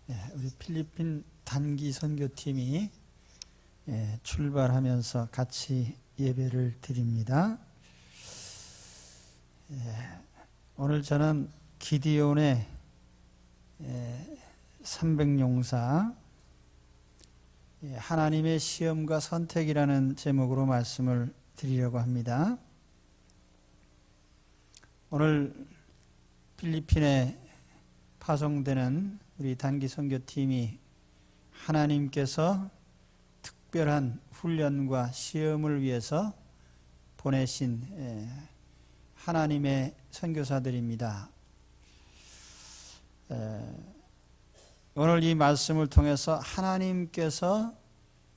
우리 필리핀 단기 선교팀이 출발하면서 같이 예배를 드립니다. 오늘 저는 기디온의 300용사 하나님의 시험과 선택이라는 제목으로 말씀을 드리려고 합니다. 오늘 필리핀에 파송되는 우리 단기 선교팀이 하나님께서 특별한 훈련과 시험을 위해서 보내신 하나님의 선교사들입니다. 오늘 이 말씀을 통해서 하나님께서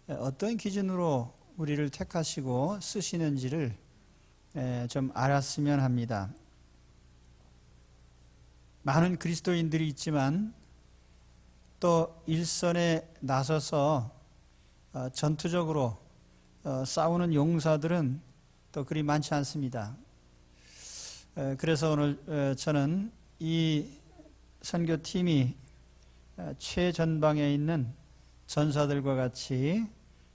어떤 기준으로 우리를 택하시고 쓰시는지를 좀 알았으면 합니다. 많은 그리스도인들이 있지만 또 일선에 나서서 전투적으로 싸우는 용사들은 또 그리 많지 않습니다. 그래서 오늘 저는 이 선교팀이 최전방에 있는 전사들과 같이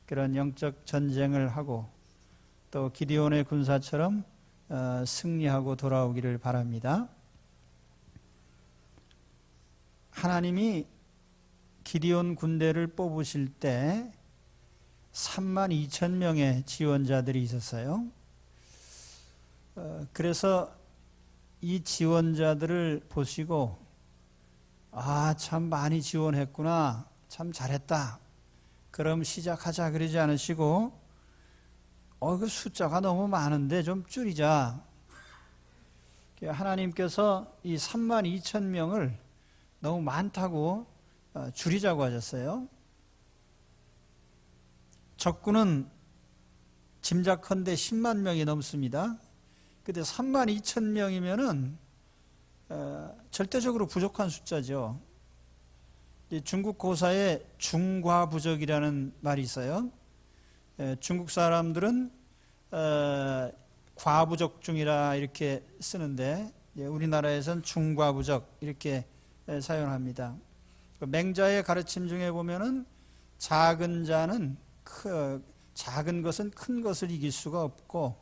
그런 영적 전쟁을 하고 또 기디온의 군사처럼 승리하고 돌아오기를 바랍니다. 하나님이 기디온 군대를 뽑으실 때 32,000명의 지원자들이 있었어요. 그래서 이 지원자들을 보시고 참 많이 지원했구나, 참 잘했다, 그럼 시작하자 그러지 않으시고 그 숫자가 너무 많은데 좀 줄이자. 하나님께서 이 32,000명을 너무 많다고 줄이자고 하셨어요. 적군은 짐작컨대 10만 명이 넘습니다. 근데 32,000명이면은 절대적으로 부족한 숫자죠. 중국 고사에 중과부적이라는 말이 있어요. 중국 사람들은 과부적중이라 이렇게 쓰는데 우리나라에선 중과부적 이렇게 사용합니다. 맹자의 가르침 중에 보면은 작은 자는 작은 것은 큰 것을 이길 수가 없고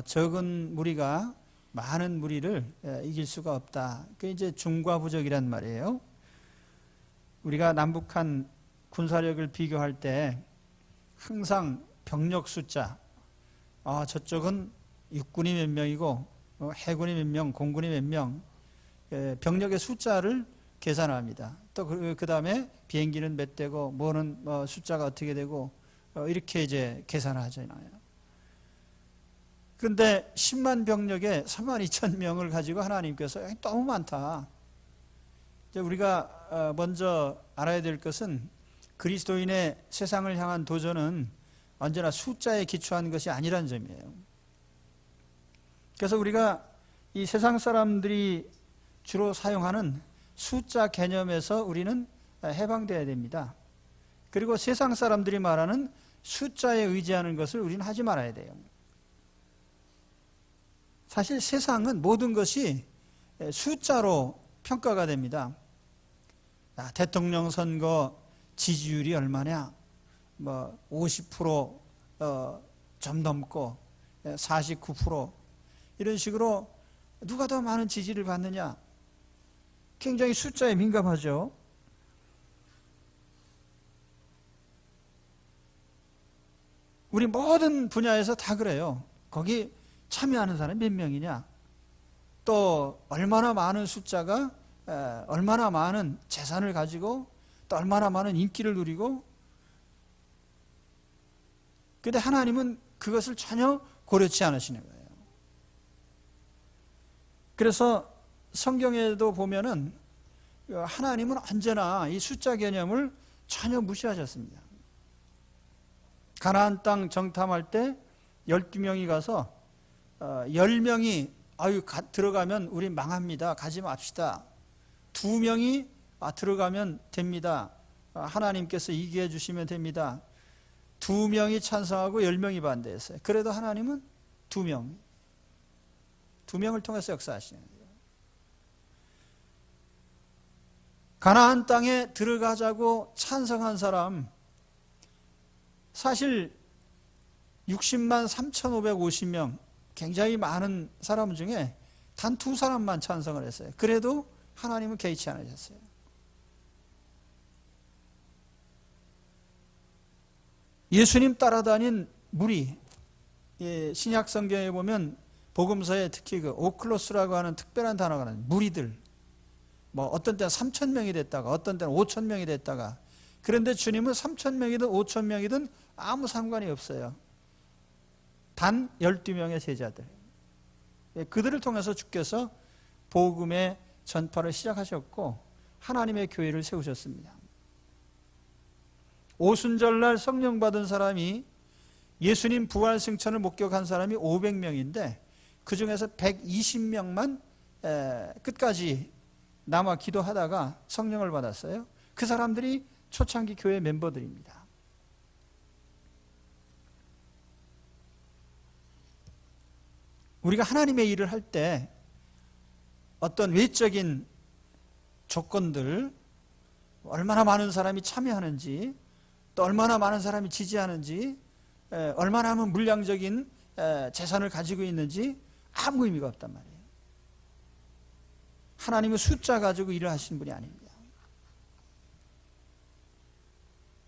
적은 무리가 많은 무리를 이길 수가 없다. 그게 이제 중과부적이란 말이에요. 우리가 남북한 군사력을 비교할 때 항상 병력 숫자, 저쪽은 육군이 몇 명이고 해군이 몇 명, 공군이 몇 명, 병력의 숫자를 계산합니다. 또 그 다음에 비행기는 몇 대고 뭐는 숫자가 어떻게 되고 이렇게 이제 계산하잖아요. 그런데 10만 병력에 32,000명을 가지고 하나님께서 너무 많다. 이제 우리가 먼저 알아야 될 것은 그리스도인의 세상을 향한 도전은 언제나 숫자에 기초한 것이 아니라는 점이에요. 그래서 우리가 이 세상 사람들이 주로 사용하는 숫자 개념에서 우리는 해방되어야 됩니다. 그리고 세상 사람들이 말하는 숫자에 의지하는 것을 우리는 하지 말아야 돼요. 사실 세상은 모든 것이 숫자로 평가가 됩니다. 대통령 선거 지지율이 얼마냐? 50% 좀 넘고 49% 이런 식으로 누가 더 많은 지지를 받느냐? 굉장히 숫자에 민감하죠. 우리 모든 분야에서 다 그래요. 거기 참여하는 사람이 몇 명이냐? 또 얼마나 많은 숫자가 얼마나 많은 재산을 가지고 또 얼마나 많은 인기를 누리고. 그런데 하나님은 그것을 전혀 고려치 않으시는 거예요. 그래서 성경에도 보면은 하나님은 언제나 이 숫자 개념을 전혀 무시하셨습니다. 가나안 땅 정탐할 때 12명이 가서 10명이 들어가면 우리 망합니다. 가지 맙시다. 2명이 들어가면 됩니다. 하나님께서 이기해 주시면 됩니다. 2명이 찬성하고 10명이 반대했어요. 그래도 하나님은 2명을 통해서 역사하시는 거예요. 가나안 땅에 들어가자고 찬성한 사람, 사실 60만 3,550명, 굉장히 많은 사람 중에 단 2사람만 찬성을 했어요. 그래도 하나님은 개의치 않으셨어요. 예수님 따라다닌 무리, 신약 성경에 보면 복음서에 특히 그 오클로스라고 하는 특별한 단어가 나와요. 무리들. 뭐 어떤 때는 3,000명이 됐다가 어떤 때는 5,000명이 됐다가, 그런데 주님은 3,000명이든 5,000명이든 아무 상관이 없어요. 단 12명의 제자들, 그들을 통해서 주께서 복음의 전파를 시작하셨고 하나님의 교회를 세우셨습니다. 오순절날 성령 받은 사람이, 예수님 부활 승천을 목격한 사람이 500명인데 그 중에서 120명만 끝까지 남아 기도하다가 성령을 받았어요. 그 사람들이 초창기 교회 멤버들입니다. 우리가 하나님의 일을 할 때 어떤 외적인 조건들, 얼마나 많은 사람이 참여하는지, 또 얼마나 많은 사람이 지지하는지, 얼마나 하면 물량적인 재산을 가지고 있는지 아무 의미가 없단 말이에요. 하나님은 숫자 가지고 일을 하시는 분이 아닙니다.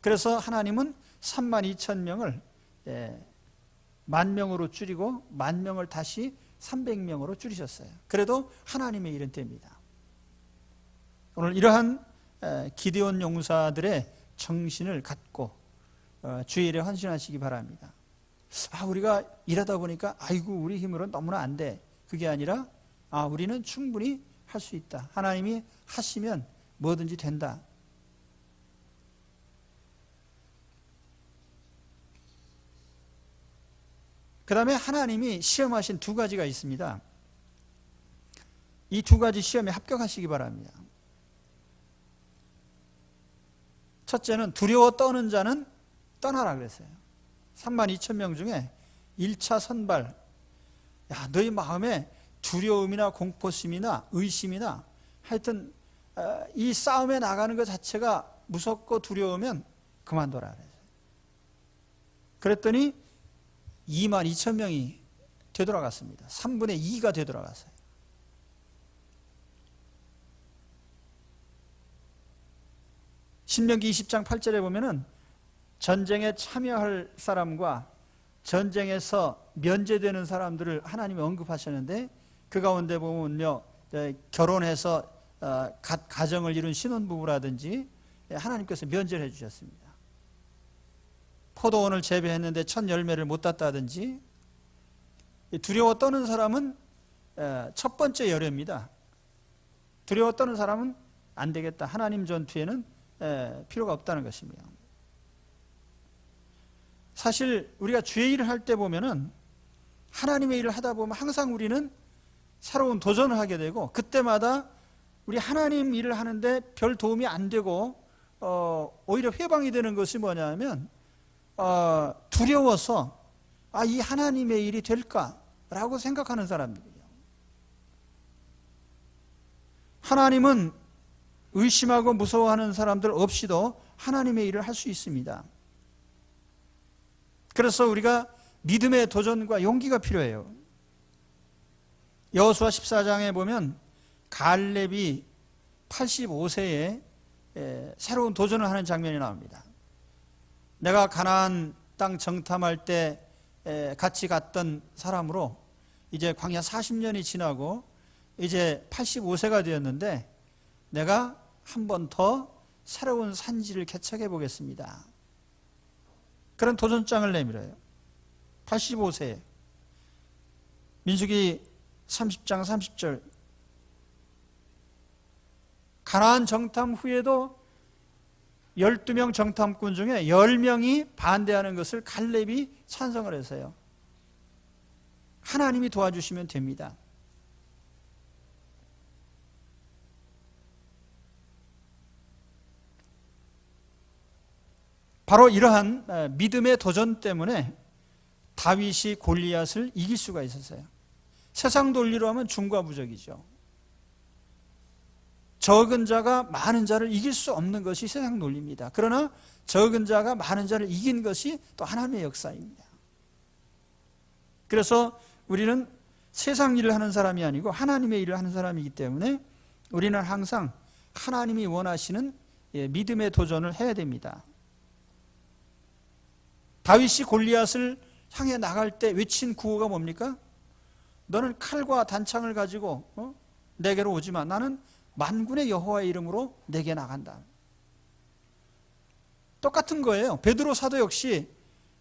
그래서 하나님은 32,000명을 10,000명으로 줄이고 10,000명을 다시 300명으로 줄이셨어요. 그래도 하나님의 일은 됩니다. 오늘 이러한 기드온 용사들의 정신을 갖고 주의 일에 헌신하시기 바랍니다. 우리가 일하다 보니까 아이고 우리 힘으로는 너무나 안 돼. 그게 아니라 우리는 충분히 할 수 있다. 하나님이 하시면 뭐든지 된다. 그 다음에 하나님이 시험하신 2가지가 있습니다. 이 2가지 시험에 합격하시기 바랍니다. 첫째는 두려워 떠는 자는 떠나라 그랬어요. 32,000명 중에 1차 선발, 너희 마음에 두려움이나 공포심이나 의심이나 하여튼 이 싸움에 나가는 것 자체가 무섭고 두려우면 그만둬라 그랬어요. 그랬더니 22,000명이 되돌아갔습니다. 3분의 2가 되돌아갔어요. 신명기 20장 8절에 보면은 전쟁에 참여할 사람과 전쟁에서 면제되는 사람들을 하나님이 언급하셨는데, 그 가운데 보면요, 결혼해서 가정을 이룬 신혼부부라든지 하나님께서 면제를 해주셨습니다. 포도원을 재배했는데 첫 열매를 못 땄다든지, 두려워 떠는 사람은 첫 번째 열애입니다. 두려워 떠는 사람은 안 되겠다. 하나님 전투에는 필요가 없다는 것입니다. 사실 우리가 주의 일을 할 때 보면은, 하나님의 일을 하다 보면 항상 우리는 새로운 도전을 하게 되고, 그때마다 우리 하나님 일을 하는데 별 도움이 안 되고 오히려 회방이 되는 것이 뭐냐면 두려워서 이 하나님의 일이 될까라고 생각하는 사람들이에요. 하나님은 의심하고 무서워하는 사람들 없이도 하나님의 일을 할 수 있습니다. 그래서 우리가 믿음의 도전과 용기가 필요해요. 여호수아 14장에 보면 갈렙이 85세에 새로운 도전을 하는 장면이 나옵니다. 내가 가나안 땅 정탐할 때 같이 갔던 사람으로 이제 광야 40년이 지나고 이제 85세가 되었는데, 내가 한 번 더 새로운 산지를 개척해 보겠습니다. 그런 도전장을 내밀어요. 85세에. 민수기 30장 30절. 가나안 정탐 후에도 12명 정탐꾼 중에 10명이 반대하는 것을 갈렙이 찬성을 했어요. 하나님이 도와주시면 됩니다. 바로 이러한 믿음의 도전 때문에 다윗이 골리앗을 이길 수가 있었어요. 세상 논리로 하면 중과부적이죠. 적은 자가 많은 자를 이길 수 없는 것이 세상 논리입니다. 그러나 적은 자가 많은 자를 이긴 것이 또 하나님의 역사입니다. 그래서 우리는 세상 일을 하는 사람이 아니고 하나님의 일을 하는 사람이기 때문에 우리는 항상 하나님이 원하시는 믿음의 도전을 해야 됩니다. 다윗이 골리앗을 향해 나갈 때 외친 구호가 뭡니까? 너는 칼과 단창을 가지고 내게로 오지만 나는 만군의 여호와의 이름으로 내게 나간다. 똑같은 거예요. 베드로 사도 역시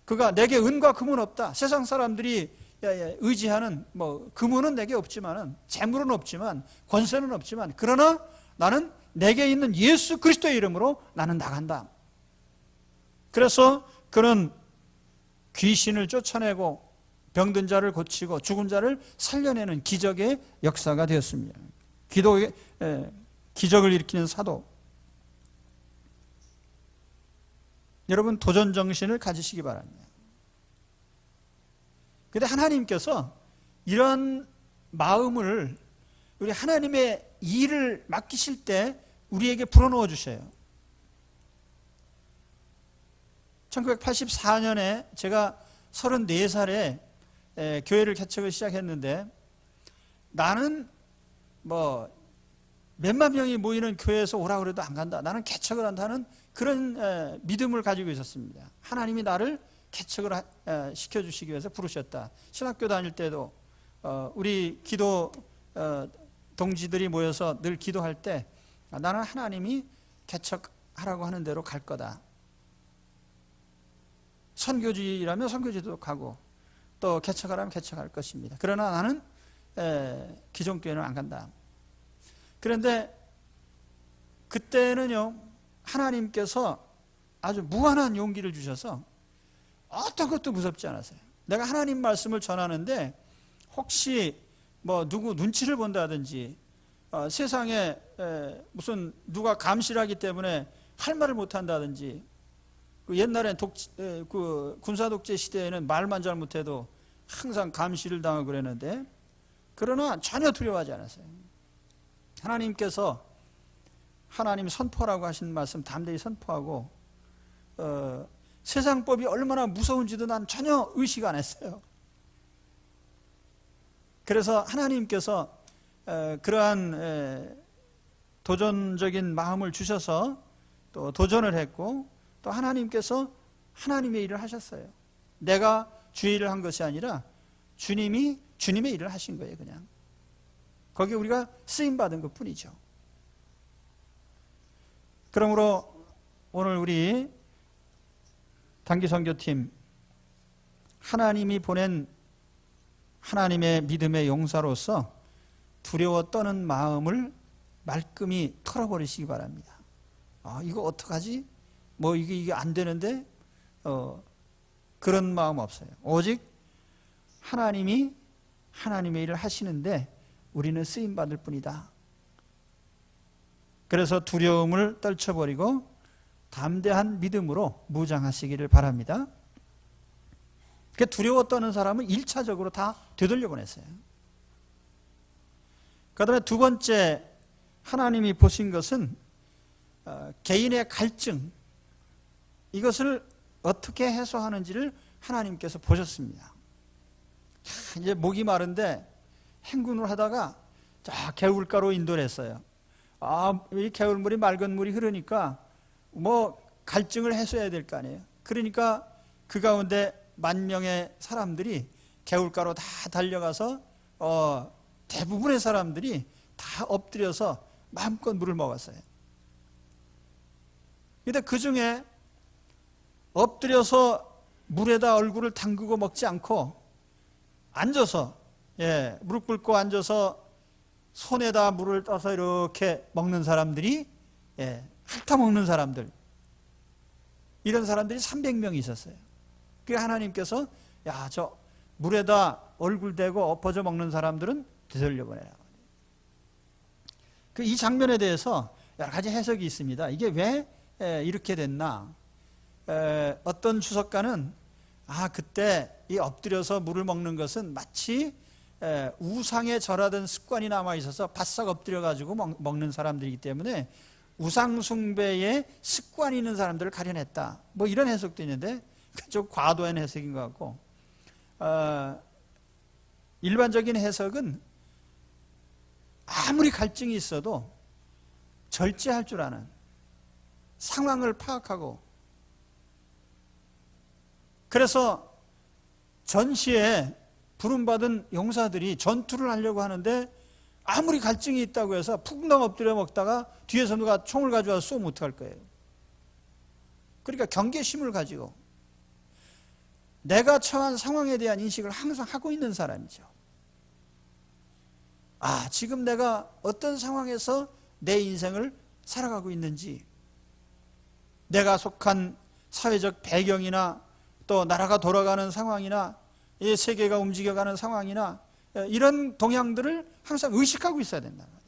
그가 내게 은과 금은 없다. 세상 사람들이 의지하는 금은 내게 없지만은, 재물은 없지만, 권세는 없지만, 그러나 나는 내게 있는 예수 그리스도의 이름으로 나는 나간다. 그래서 그는 귀신을 쫓아내고 병든 자를 고치고 죽은 자를 살려내는 기적의 역사가 되었습니다. 기적을 일으키는 사도. 여러분, 도전 정신을 가지시기 바랍니다. 그런데 하나님께서 이런 마음을 우리 하나님의 일을 맡기실 때 우리에게 불어넣어 주셔요. 1984년에 제가 34살에 교회를 개척을 시작했는데, 나는 몇만 명이 모이는 교회에서 오라 그래도 안 간다. 나는 개척을 한다는 그런 믿음을 가지고 있었습니다. 하나님이 나를 개척을 시켜주시기 위해서 부르셨다. 신학교 다닐 때도 우리 기도 동지들이 모여서 늘 기도할 때 나는 하나님이 개척하라고 하는 대로 갈 거다. 선교지라면 선교지도 가고 또 개척하라면 개척할 것입니다. 그러나 나는 기존교회는 안 간다. 그런데 그때는요, 하나님께서 아주 무한한 용기를 주셔서 어떤 것도 무섭지 않았어요. 내가 하나님 말씀을 전하는데 혹시 누구 눈치를 본다든지 세상에 무슨 누가 감시를 하기 때문에 할 말을 못한다든지, 옛날엔 군사 독재 시대에는 말만 잘못해도 항상 감시를 당하고 그랬는데, 그러나 전혀 두려워하지 않았어요. 하나님께서 하나님 선포라고 하신 말씀 담대히 선포하고 세상법이 얼마나 무서운지도 난 전혀 의식 안 했어요. 그래서 하나님께서 그러한 도전적인 마음을 주셔서 또 도전을 했고, 또 하나님께서 하나님의 일을 하셨어요. 내가 주의 일을 한 것이 아니라 주님이 주님의 일을 하신 거예요. 그냥 거기에 우리가 쓰임받은 것 뿐이죠. 그러므로 오늘 우리 단기선교팀, 하나님이 보낸 하나님의 믿음의 용사로서 두려워 떠는 마음을 말끔히 털어버리시기 바랍니다. 이거 어떡하지? 이게 안 되는데? 그런 마음 없어요. 오직 하나님이 하나님의 일을 하시는데 우리는 쓰임받을 뿐이다. 그래서 두려움을 떨쳐버리고 담대한 믿음으로 무장하시기를 바랍니다. 두려워 떠는 사람은 1차적으로 다 되돌려보냈어요. 그 다음에 두 번째 하나님이 보신 것은 개인의 갈증, 이것을 어떻게 해소하는지를 하나님께서 보셨습니다. 이제 목이 마른데 행군을 하다가 개울가로 인도를 했어요. 이 개울물이 맑은 물이 흐르니까 갈증을 해소해야 될 거 아니에요. 그러니까 그 가운데 10,000명의 사람들이 개울가로 다 달려가서 대부분의 사람들이 다 엎드려서 마음껏 물을 먹었어요. 근데 그 중에 엎드려서 물에다 얼굴을 담그고 먹지 않고 앉아서, 무릎 꿇고 앉아서 손에다 물을 떠서 이렇게 먹는 사람들이, 핥아 먹는 사람들, 이런 사람들이 300명이 있었어요. 그래서 하나님께서 저 물에다 얼굴 대고 엎어져 먹는 사람들은 되돌려보내라. 이 장면에 대해서 여러 가지 해석이 있습니다. 이게 왜 이렇게 됐나? 어떤 주석가는 그때 이 엎드려서 물을 먹는 것은 마치 우상에 절하던 습관이 남아있어서 바싹 엎드려가지고 먹는 사람들이기 때문에 우상 숭배의 습관이 있는 사람들을 가려냈다, 뭐 이런 해석도 있는데 좀 과도한 해석인 것 같고, 일반적인 해석은 아무리 갈증이 있어도 절제할 줄 아는, 상황을 파악하고, 그래서 전시에 부름받은 용사들이 전투를 하려고 하는데 아무리 갈증이 있다고 해서 푹덩 엎드려 먹다가 뒤에서 누가 총을 가져와서 쏘면 어떡할 거예요? 그러니까 경계심을 가지고 내가 처한 상황에 대한 인식을 항상 하고 있는 사람이죠. 아, 지금 내가 어떤 상황에서 내 인생을 살아가고 있는지, 내가 속한 사회적 배경이나 또 나라가 돌아가는 상황이나 이 세계가 움직여가는 상황이나 이런 동향들을 항상 의식하고 있어야 된다는 거예요.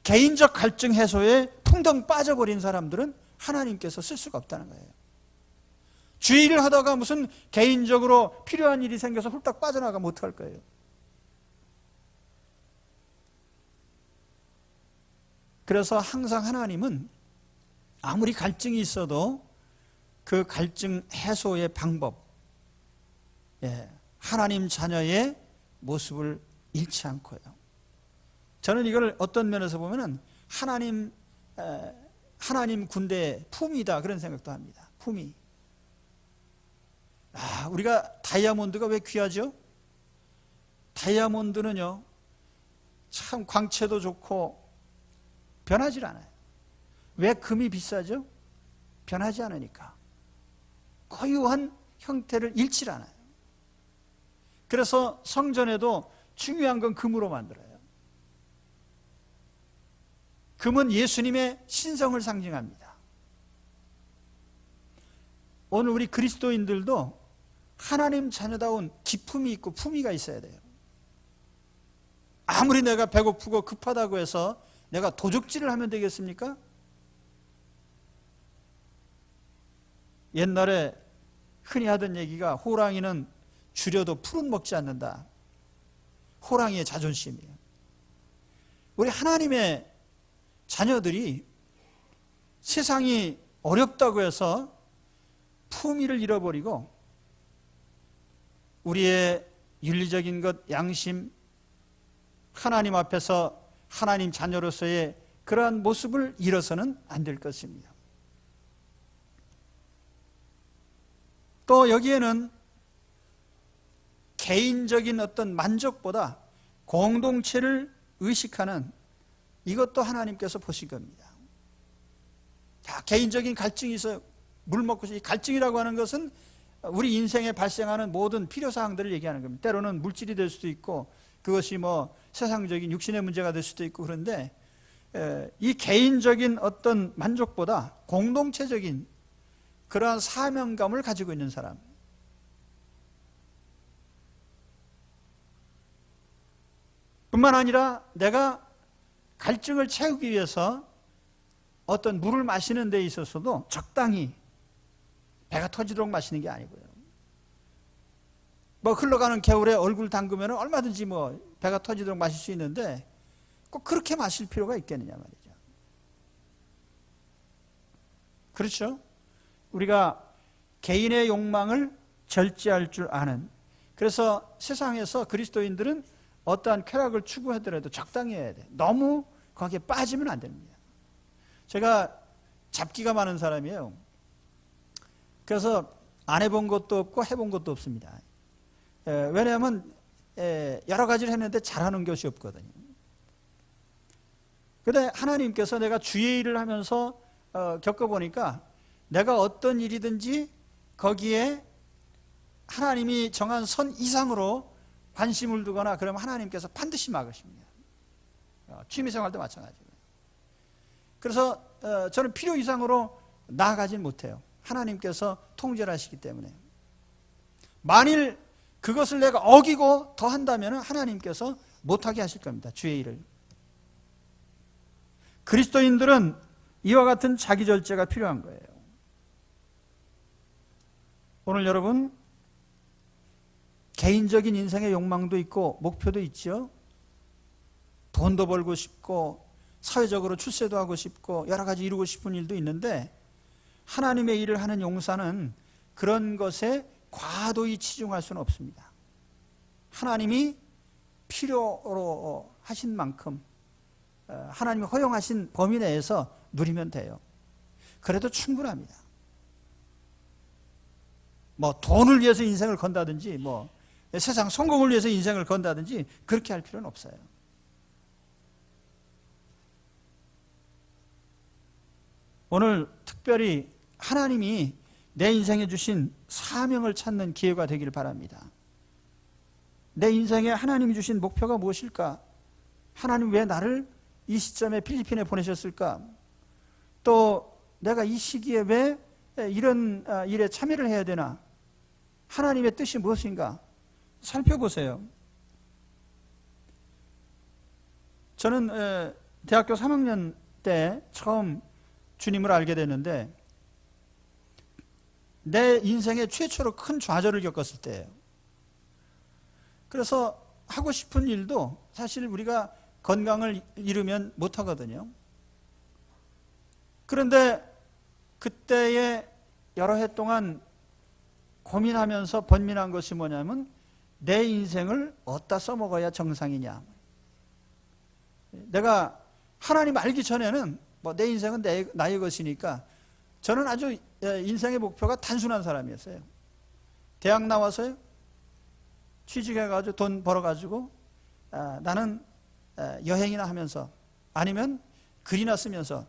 개인적 갈증 해소에 풍덩 빠져버린 사람들은 하나님께서 쓸 수가 없다는 거예요. 주의 일을 하다가 무슨 개인적으로 필요한 일이 생겨서 훌떡 빠져나가면 어떡할 거예요? 그래서 항상 하나님은 아무리 갈증이 있어도 그 갈증 해소의 방법, 하나님 자녀의 모습을 잃지 않고요. 저는 이걸 어떤 면에서 보면은 하나님 군대의 품이다, 그런 생각도 합니다. 품이. 우리가 다이아몬드가 왜 귀하죠? 다이아몬드는요, 참 광채도 좋고 변하질 않아요. 왜 금이 비싸죠? 변하지 않으니까. 고유한 형태를 잃지 않아요. 그래서 성전에도 중요한 건 금으로 만들어요. 금은 예수님의 신성을 상징합니다. 오늘 우리 그리스도인들도 하나님 자녀다운 기품이 있고 품위가 있어야 돼요. 아무리 내가 배고프고 급하다고 해서 내가 도적질을 하면 되겠습니까? 옛날에 흔히 하던 얘기가 호랑이는 줄여도 풀은 먹지 않는다. 호랑이의 자존심이에요. 우리 하나님의 자녀들이 세상이 어렵다고 해서 품위를 잃어버리고 우리의 윤리적인 것, 양심, 하나님 앞에서 하나님 자녀로서의 그러한 모습을 잃어서는 안 될 것입니다. 또 여기에는 개인적인 어떤 만족보다 공동체를 의식하는, 이것도 하나님께서 보신 겁니다. 개인적인 갈증이 있어요. 물 먹고 싶어. 이 갈증이라고 하는 것은 우리 인생에 발생하는 모든 필요사항들을 얘기하는 겁니다. 때로는 물질이 될 수도 있고 그것이 뭐 세상적인 육신의 문제가 될 수도 있고, 그런데 이 개인적인 어떤 만족보다 공동체적인 그러한 사명감을 가지고 있는 사람, 뿐만 아니라 내가 갈증을 채우기 위해서 어떤 물을 마시는 데 있어서도 적당히 배가 터지도록 마시는 게 아니고요. 뭐 흘러가는 겨울에 얼굴 담그면 얼마든지 뭐 배가 터지도록 마실 수 있는데 꼭 그렇게 마실 필요가 있겠느냐 말이죠. 그렇죠? 우리가 개인의 욕망을 절제할 줄 아는, 그래서 세상에서 그리스도인들은 어떠한 쾌락을 추구하더라도 적당히 해야 돼. 너무 거기에 빠지면 안 됩니다. 제가 잡기가 많은 사람이에요. 그래서 안 해본 것도 없고 해본 것도 없습니다. 왜냐하면 여러 가지를 했는데 잘하는 것이 없거든요. 그런데 하나님께서 내가 주의 일을 하면서 겪어보니까 내가 어떤 일이든지 거기에 하나님이 정한 선 이상으로 관심을 두거나 그러면 하나님께서 반드시 막으십니다. 취미생활도 마찬가지고요. 그래서 저는 필요 이상으로 나아가진 못해요. 하나님께서 통제를 하시기 때문에. 만일 그것을 내가 어기고 더 한다면 하나님께서 못하게 하실 겁니다. 주의 일을. 그리스도인들은 이와 같은 자기 절제가 필요한 거예요. 오늘 여러분, 개인적인 인생의 욕망도 있고 목표도 있죠. 돈도 벌고 싶고 사회적으로 출세도 하고 싶고 여러 가지 이루고 싶은 일도 있는데, 하나님의 일을 하는 용사는 그런 것에 과도히 치중할 수는 없습니다. 하나님이 필요로 하신 만큼, 하나님이 허용하신 범위 내에서 누리면 돼요. 그래도 충분합니다. 뭐 돈을 위해서 인생을 건다든지, 뭐 세상 성공을 위해서 인생을 건다든지 그렇게 할 필요는 없어요. 오늘 특별히 하나님이 내 인생에 주신 사명을 찾는 기회가 되기를 바랍니다. 내 인생에 하나님이 주신 목표가 무엇일까? 하나님 왜 나를 이 시점에 필리핀에 보내셨을까? 또 내가 이 시기에 왜 이런 일에 참여를 해야 되나? 하나님의 뜻이 무엇인가? 살펴보세요. 저는 대학교 3학년 때 처음 주님을 알게 됐는데, 내 인생에 최초로 큰 좌절을 겪었을 때예요. 그래서 하고 싶은 일도 사실 우리가 건강을 잃으면 못하거든요. 그런데 그때에 여러 해 동안 고민하면서 번민한 것이 뭐냐면, 내 인생을 어디다 써먹어야 정상이냐. 내가 하나님 알기 전에는 뭐 내 인생은 나의 것이니까 저는 아주 인생의 목표가 단순한 사람이었어요. 대학 나와서요, 취직해가지고 돈 벌어가지고 나는 여행이나 하면서, 아니면 글이나 쓰면서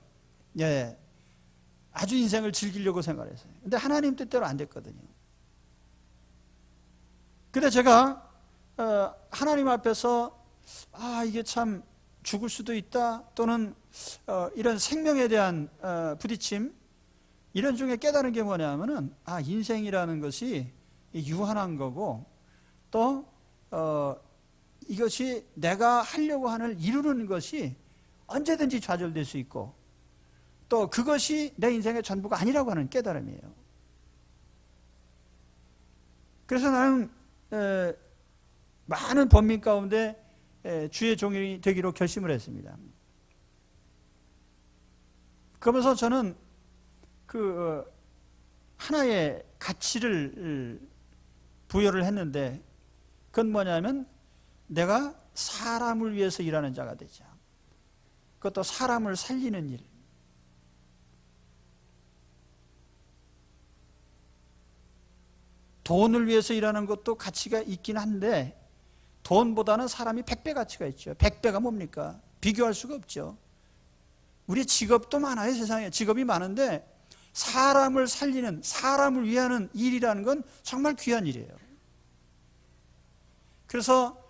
아주 인생을 즐기려고 생각했어요. 근데 하나님 뜻대로 안 됐거든요. 근데 제가 하나님 앞에서 이게 참 죽을 수도 있다, 또는 이런 생명에 대한 부딪힘, 이런 중에 깨달은 게 뭐냐면은, 인생이라는 것이 유한한 거고, 또 이것이 내가 하려고 하는 이루는 것이 언제든지 좌절될 수 있고, 또 그것이 내 인생의 전부가 아니라고 하는 깨달음이에요. 그래서 나는 많은 번민 가운데 주의 종이 되기로 결심을 했습니다. 그러면서 저는 그 하나의 가치를 부여를 했는데, 그건 뭐냐면 내가 사람을 위해서 일하는 자가 되자. 그것도 사람을 살리는 일. 돈을 위해서 일하는 것도 가치가 있긴 한데, 돈보다는 사람이 100배 가치가 있죠. 100배가 뭡니까? 비교할 수가 없죠. 우리 직업도 많아요. 세상에 직업이 많은데 사람을 살리는, 사람을 위하는 일이라는 건 정말 귀한 일이에요. 그래서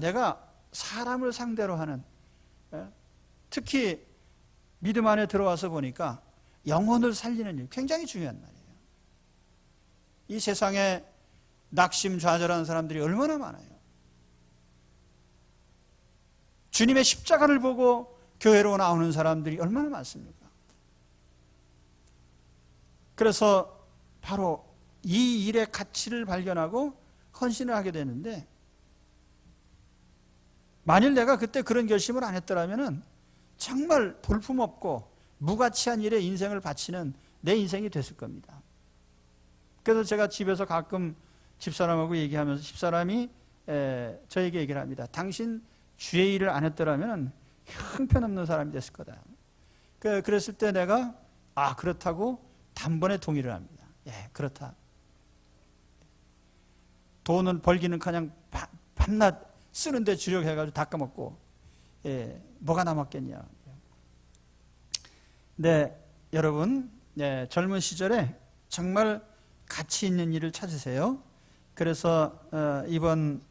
내가 사람을 상대로 하는, 특히 믿음 안에 들어와서 보니까 영혼을 살리는 일, 굉장히 중요한 말이에요. 이 세상에 낙심 좌절하는 사람들이 얼마나 많아요. 주님의 십자가를 보고 교회로 나오는 사람들이 얼마나 많습니까? 그래서 바로 이 일의 가치를 발견하고 헌신을 하게 되는데, 만일 내가 그때 그런 결심을 안 했더라면 정말 볼품없고 무가치한 일에 인생을 바치는 내 인생이 됐을 겁니다. 그래서 제가 집에서 가끔 집사람하고 얘기하면서, 집사람이 저에게 얘기를 합니다. 당신 주의 일을 안 했더라면 형편없는 사람이 됐을 거다. 그랬을 때 내가 그렇다고 단번에 동의를 합니다. 그렇다. 돈은 벌기는 그냥 밤낮 쓰는데 주력해가지고 다 까먹고 뭐가 남았겠냐. 네, 여러분, 젊은 시절에 정말 가치 있는 일을 찾으세요. 그래서 이번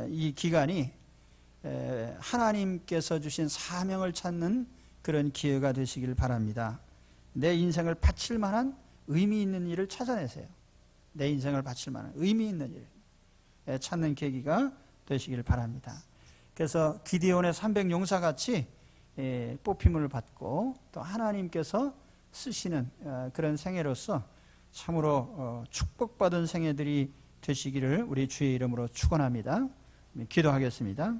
이 기간이 하나님께서 주신 사명을 찾는 그런 기회가 되시길 바랍니다. 내 인생을 바칠 만한 의미 있는 일을 찾아내세요. 내 인생을 바칠 만한 의미 있는 일 찾는 계기가 되시길 바랍니다. 그래서 기드온의 300용사 같이 뽑힘을 받고 또 하나님께서 쓰시는 그런 생애로서 참으로 축복받은 생애들이 되시기를 우리 주의 이름으로 축원합니다. 기도하겠습니다.